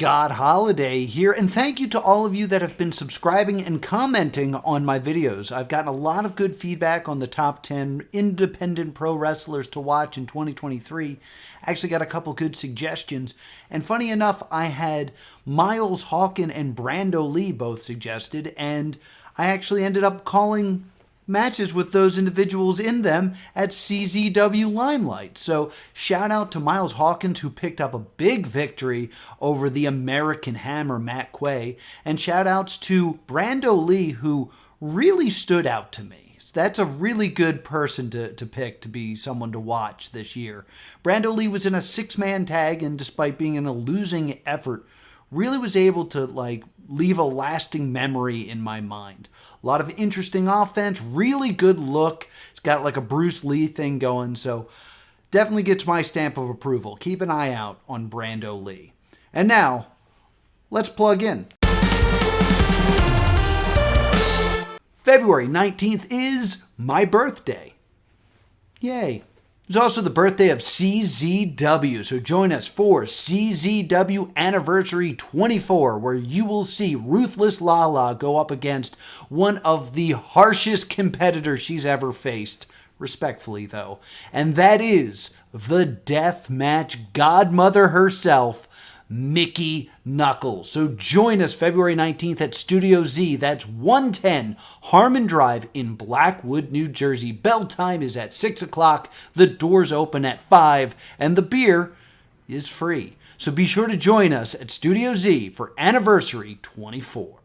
Scott Holiday here, and thank you to all of you that have been subscribing and commenting on my videos. I've gotten a lot of good feedback on the top 10 independent pro wrestlers to watch in 2023. I actually got a couple good suggestions, and funny enough, I had Miles Hawkin and Brando Lee both suggested, and I actually ended up calling matches with those individuals in them at CZW Limelight. So shout out to Miles Hawkins, who picked up a big victory over the American Hammer, Matt Quay. And shout outs to Brando Lee, who really stood out to me. That's a really good person to pick to be someone to watch this year. Brando Lee was in a 6-man tag, and despite being in a losing effort, really was able to leave a lasting memory in my mind. A lot of interesting offense, really good look. It's got like a Bruce Lee thing going, so definitely gets my stamp of approval. Keep an eye out on Brando Lee. And now, let's plug in. February 19th is my birthday. Yay. It's also the birthday of CZW, so join us for CZW Anniversary 24, where you will see Ruthless Lala go up against one of the harshest competitors she's ever faced, respectfully though, and that is the deathmatch godmother herself, Mickey Knuckles. So join us February 19th at Studio Z. That's 110 Harmon Drive in Blackwood, New Jersey. Bell time is at 6 o'clock. The doors open at 5, and the beer is free. So be sure to join us at Studio Z for Anniversary 24.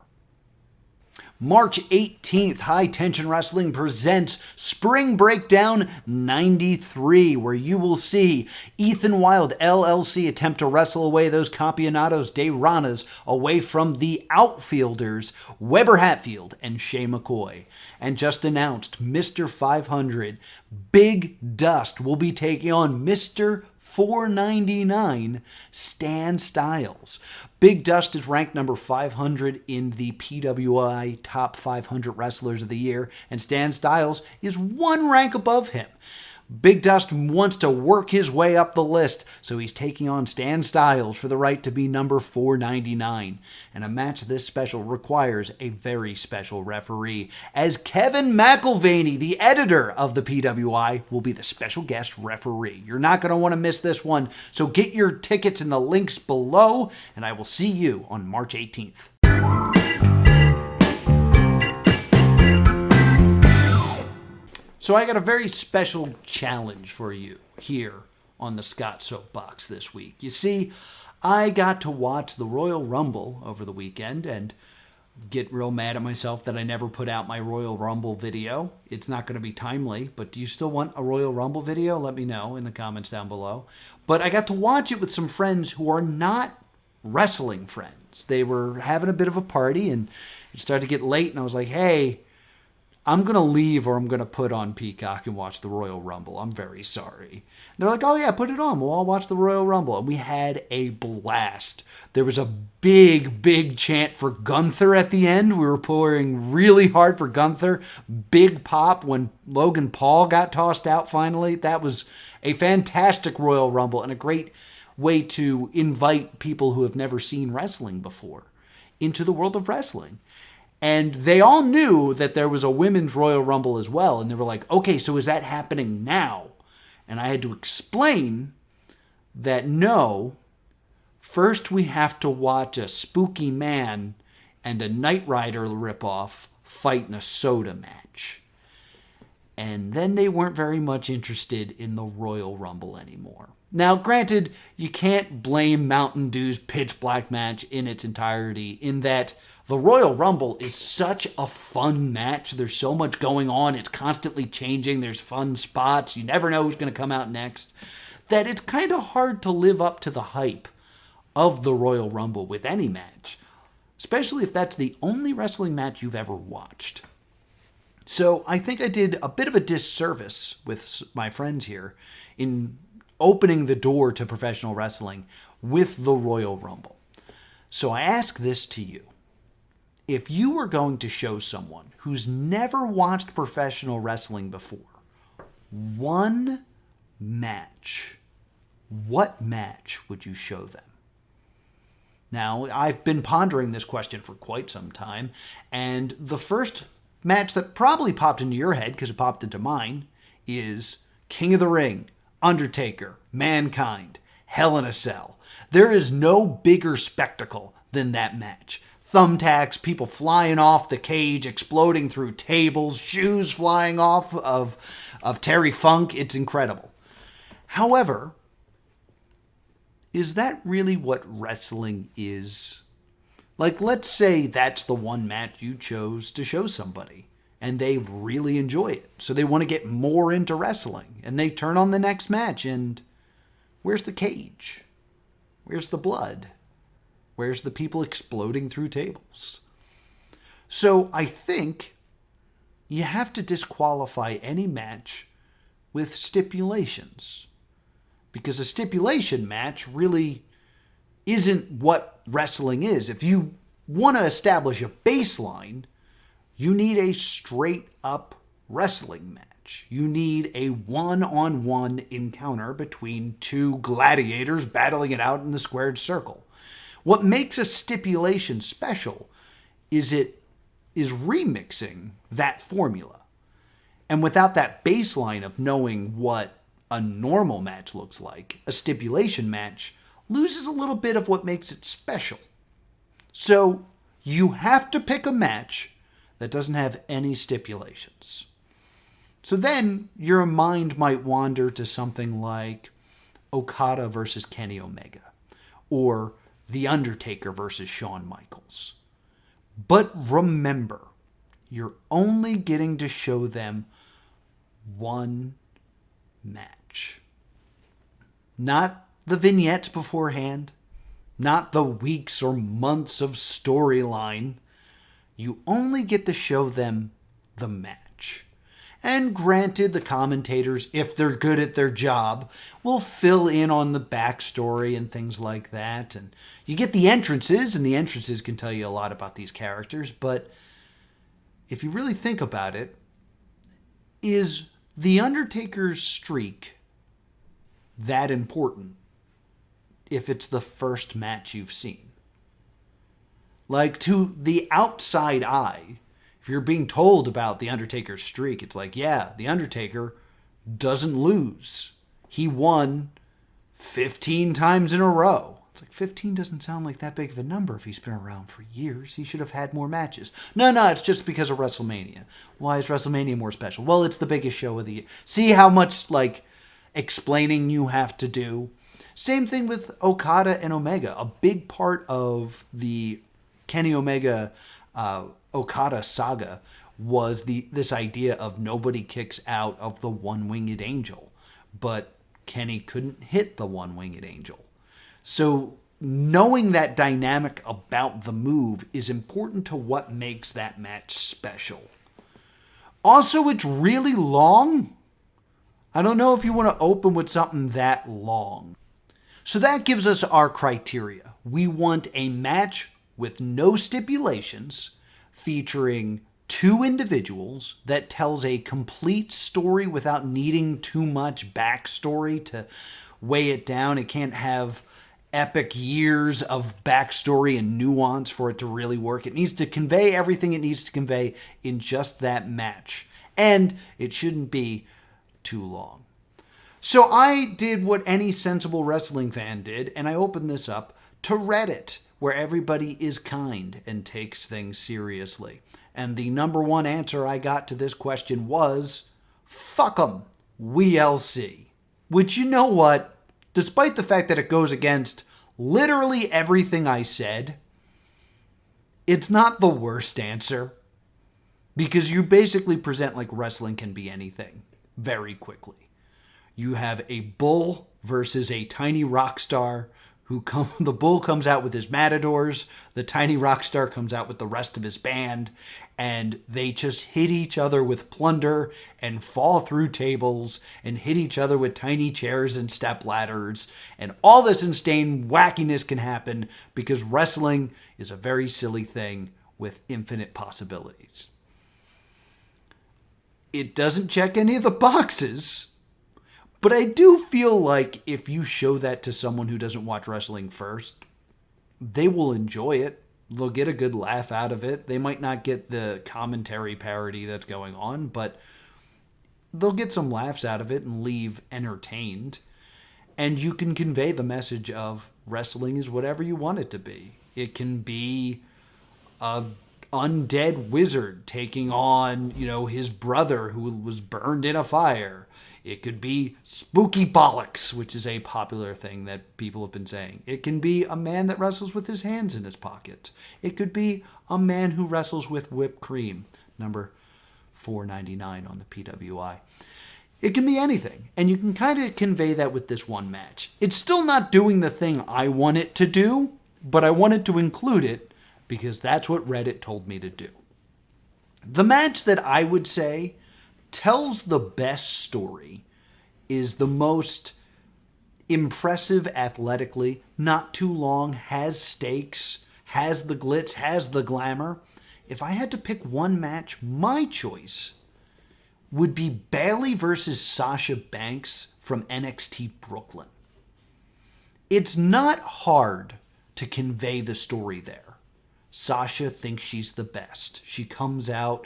March 18th, High Tension Wrestling presents Spring Breakdown 93, where you will see Ethan Wild LLC attempt to wrestle away those Campeonatos de Ranas away from the outfielders Weber Hatfield and Shay McCoy. And just announced, Mr. 500, Big Dust, will be taking on Mr. 499, Stan Styles. Big Dust is ranked number 500 in the PWI Top 500 Wrestlers of the Year, and Stan Styles is one rank above him. Big Dust wants to work his way up the list, so he's taking on Stan Styles for the right to be number 499. And a match this special requires a very special referee, as Kevin McElvaney, the editor of the PWI, will be the special guest referee. You're not going to want to miss this one, so get your tickets in the links below, and I will see you on March 18th. So I got a very special challenge for you here on the Scott Soapbox this week. You see, I got to watch the Royal Rumble over the weekend and get real mad at myself that I never put out my Royal Rumble video. It's not going to be timely, but do you still want a Royal Rumble video? Let me know in the comments down below. But I got to watch it with some friends who are not wrestling friends. They were having a bit of a party, and it started to get late, and I was like, hey, I'm going to leave or I'm going to put on Peacock and watch the Royal Rumble. I'm very sorry. And they're like, oh yeah, put it on. We'll all watch the Royal Rumble. And we had a blast. There was a big chant for Gunther at the end. We were pouring really hard for Gunther. Big pop when Logan Paul got tossed out finally. That was a fantastic Royal Rumble and a great way to invite people who have never seen wrestling before into the world of wrestling. And they all knew that there was a women's Royal Rumble as well. And they were like, okay, so is that happening now? And I had to explain that no, first we have to watch a Spooky Man and a Knight Rider ripoff fight in a soda match. And then they weren't very much interested in the Royal Rumble anymore. Now, granted, you can't blame Mountain Dew's pitch black match in its entirety, in that the Royal Rumble is such a fun match. There's so much going on. It's constantly changing. There's fun spots. You never know who's going to come out next. That it's kind of hard to live up to the hype of the Royal Rumble with any match, especially if that's the only wrestling match you've ever watched. So I think I did a bit of a disservice with my friends here in opening the door to professional wrestling with the Royal Rumble. So I ask this to you. If you were going to show someone who's never watched professional wrestling before one match, what match would you show them? Now, I've been pondering this question for quite some time, and the first match that probably popped into your head, because it popped into mine, is King of the Ring, Undertaker, Mankind, Hell in a Cell. There is no bigger spectacle than that match. Thumbtacks, people flying off the cage, exploding through tables, shoes flying off of Terry Funk. It's incredible. However, is that really what wrestling is? Like, let's say that's the one match you chose to show somebody, and they really enjoy it. So they want to get more into wrestling, and they turn on the next match, and where's the cage? Where's the blood? Where's the people exploding through tables? So I think you have to disqualify any match with stipulations, because a stipulation match really isn't what wrestling is. If you want to establish a baseline, you need a straight up wrestling match. You need a one-on-one encounter between two gladiators battling it out in the squared circle. What makes a stipulation special is it is remixing that formula. And without that baseline of knowing what a normal match looks like, a stipulation match loses a little bit of what makes it special. So you have to pick a match that doesn't have any stipulations. So then your mind might wander to something like Okada versus Kenny Omega, or The Undertaker versus Shawn Michaels. But remember, you're only getting to show them one match. Not the vignettes beforehand, not the weeks or months of storyline. You only get to show them the match. And granted, the commentators, if they're good at their job, will fill in on the backstory and things like that. And you get the entrances, and the entrances can tell you a lot about these characters. But if you really think about it, is The Undertaker's streak that important if it's the first match you've seen? Like, to the outside eye, if you're being told about The Undertaker's streak, it's like, yeah, The Undertaker doesn't lose. He won 15 times in a row. It's like 15 doesn't sound like that big of a number if he's been around for years. He should have had more matches. No, it's just because of WrestleMania. Why is WrestleMania more special? Well, it's the biggest show of the year. See how much, explaining you have to do? Same thing with Okada and Omega. A big part of the Kenny Omega Okada saga was this idea of nobody kicks out of the one-winged angel. But Kenny couldn't hit the one-winged angel. So knowing that dynamic about the move is important to what makes that match special. Also, it's really long. I don't know if you want to open with something that long. So that gives us our criteria. We want a match with no stipulations, featuring two individuals that tells a complete story without needing too much backstory to weigh it down. It can't have epic years of backstory and nuance for it to really work. It needs to convey everything it needs to convey in just that match. And it shouldn't be too long. So I did what any sensible wrestling fan did, and I opened this up to Reddit, where everybody is kind and takes things seriously. And the number one answer I got to this question was, fuck 'em, WeLC. Which, you know what? Despite the fact that it goes against literally everything I said, it's not the worst answer. Because you basically present like wrestling can be anything very quickly. You have a bull versus a tiny rock star the bull comes out with his matadors, the tiny rock star comes out with the rest of his band, and they just hit each other with plunder and fall through tables and hit each other with tiny chairs and step ladders. And all this insane wackiness can happen because wrestling is a very silly thing with infinite possibilities. It doesn't check any of the boxes. But I do feel like if you show that to someone who doesn't watch wrestling first, they will enjoy it. They'll get a good laugh out of it. They might not get the commentary parody that's going on, but they'll get some laughs out of it and leave entertained. And you can convey the message of wrestling is whatever you want it to be. It can be a undead wizard taking on, his brother who was burned in a fire. It could be spooky bollocks, which is a popular thing that people have been saying. It can be a man that wrestles with his hands in his pocket. It could be a man who wrestles with whipped cream, number 499 on the PWI. It can be anything, and you can kind of convey that with this one match. It's still not doing the thing I want it to do, but I wanted to include it because that's what Reddit told me to do. The match that I would say tells the best story, is the most impressive athletically, not too long, has stakes, has the glitz, has the glamour. If I had to pick one match, my choice would be Bayley versus Sasha Banks from NXT Brooklyn. It's not hard to convey the story there. Sasha thinks she's the best. She comes out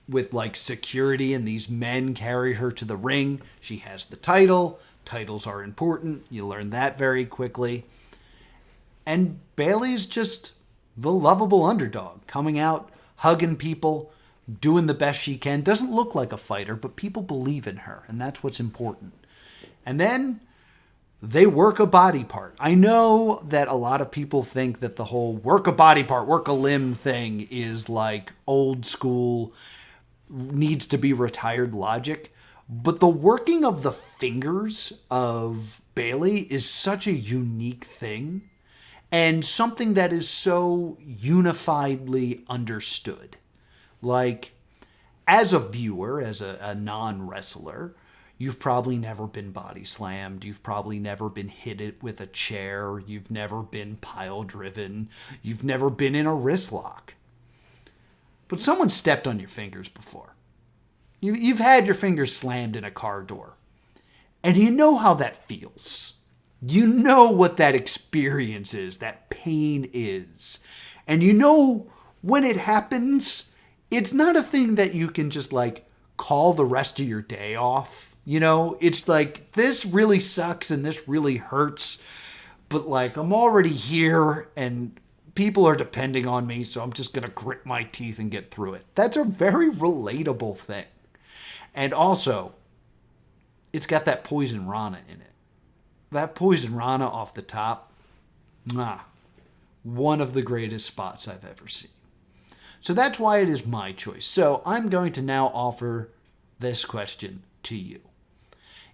with security and these men carry her to the ring. She has the title. Titles are important. You learn that very quickly. And Bayley's just the lovable underdog, coming out, hugging people, doing the best she can. Doesn't look like a fighter, but people believe in her, and that's what's important. And then they work a body part. I know that a lot of people think that the whole work a body part, work a limb thing is old school, needs to be retired logic. But the working of the fingers of Bayley is such a unique thing and something that is so unifiedly understood. As a viewer, as a non-wrestler, you've probably never been body slammed. You've probably never been hit it with a chair. You've never been pile driven. You've never been in a wrist lock. But someone stepped on your fingers before. You've had your fingers slammed in a car door. And you know how that feels. You know what that experience is, that pain is. And you know when it happens, it's not a thing that you can just call the rest of your day off. It's this really sucks and this really hurts. But I'm already here and people are depending on me, so I'm just going to grit my teeth and get through it. That's a very relatable thing. And also, it's got that Poison Rana in it. That Poison Rana off the top, one of the greatest spots I've ever seen. So that's why it is my choice. So I'm going to now offer this question to you.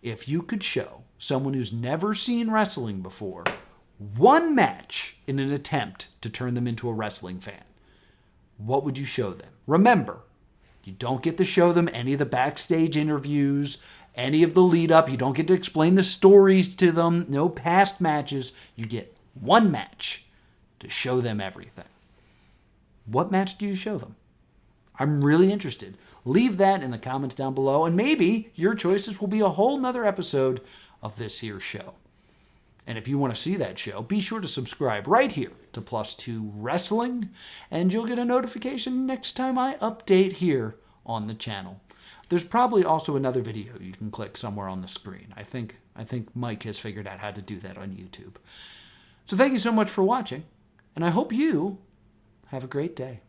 If you could show someone who's never seen wrestling before one match in an attempt to turn them into a wrestling fan, what would you show them? Remember, you don't get to show them any of the backstage interviews, any of the lead up. You don't get to explain the stories to them. No past matches. You get one match to show them everything. What match do you show them? I'm really interested. Leave that in the comments down below, and maybe your choices will be a whole nother episode of this here show. And if you want to see that show, be sure to subscribe right here to +2 Wrestling, and you'll get a notification next time I update here on the channel. There's probably also another video you can click somewhere on the screen. I think Mike has figured out how to do that on YouTube. So thank you so much for watching, and I hope you have a great day.